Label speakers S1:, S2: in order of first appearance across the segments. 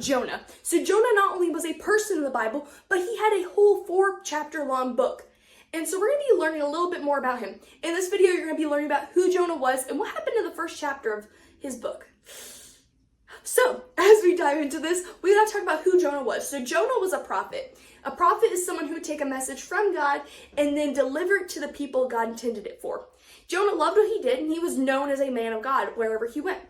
S1: Jonah. So Jonah not only was a person in the Bible, but he had a whole 4-chapter long book. And so we're going to be learning a little bit more about him. In this video, you're going to be learning about who Jonah was and what happened in the first chapter of his book. So, as we dive into this, we got to talk about who Jonah was. So Jonah was a prophet. A prophet is someone who would take a message from God and then deliver it to the people God intended it for. Jonah loved what he did, and he was known as a man of God wherever he went.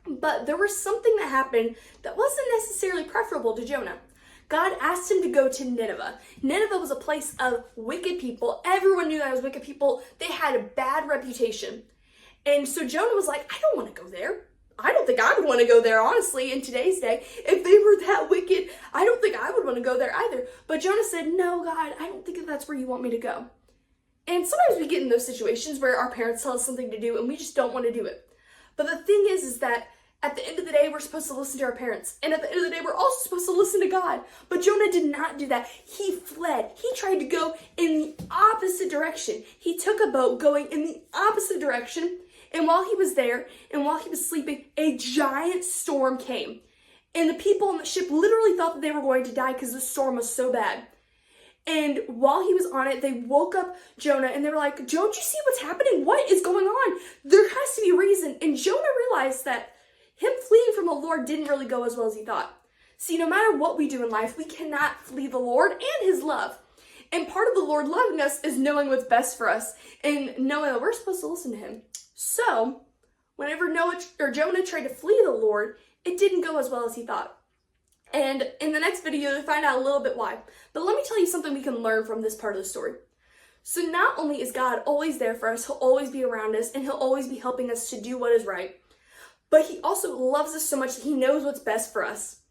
S1: But there was something that happened that wasn't necessarily preferable to Jonah. God asked him to go to Nineveh. Nineveh was a place of wicked people. Everyone knew that it was wicked people. They had a bad reputation. And so Jonah was like, I don't want to go there. I don't think I would want to go there, honestly, in today's day. If they were that wicked, I don't think I would want to go there either. But Jonah said, no, God, I don't think that's where you want me to go. And sometimes we get in those situations where our parents tell us something to do and we just don't want to do it. But the thing is that at the end of the day, we're supposed to listen to our parents. And at the end of the day, we're also supposed to listen to God. But Jonah did not do that. He fled. He tried to go in the opposite direction. He took a boat going in the opposite direction. And while he was there, and while he was sleeping, a giant storm came. And the people on the ship literally thought that they were going to die because the storm was so bad. And while he was on it, they woke up Jonah and they were like, don't you see what's happening? What is going on? There has to be a reason. And Jonah realized that him fleeing from the Lord didn't really go as well as he thought. See, no matter what we do in life, we cannot flee the Lord and his love. And part of the Lord loving us is knowing what's best for us and knowing that we're supposed to listen to him. So, whenever Jonah tried to flee the Lord, it didn't go as well as he thought. And in the next video, you'll find out a little bit why. But let me tell you something we can learn from this part of the story. So not only is God always there for us, he'll always be around us, and he'll always be helping us to do what is right. But he also loves us so much that he knows what's best for us.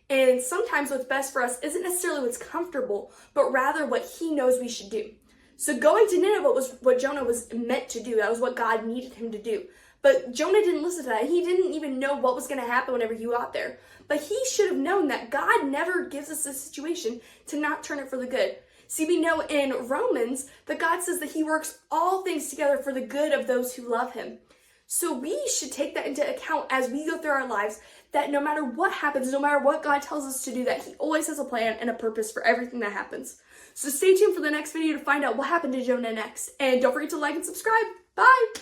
S1: And sometimes what's best for us isn't necessarily what's comfortable, but rather what he knows we should do. So going to Nineveh was what Jonah was meant to do. That was what God needed him to do. But Jonah didn't listen to that. He didn't even know what was going to happen whenever he got there. But he should have known that God never gives us a situation to not turn it for the good. See, we know in Romans that God says that he works all things together for the good of those who love him. So we should take that into account as we go through our lives, that no matter what happens, no matter what God tells us to do, that he always has a plan and a purpose for everything that happens. So stay tuned for the next video to find out what happened to Jonah next. And don't forget to like and subscribe. Bye!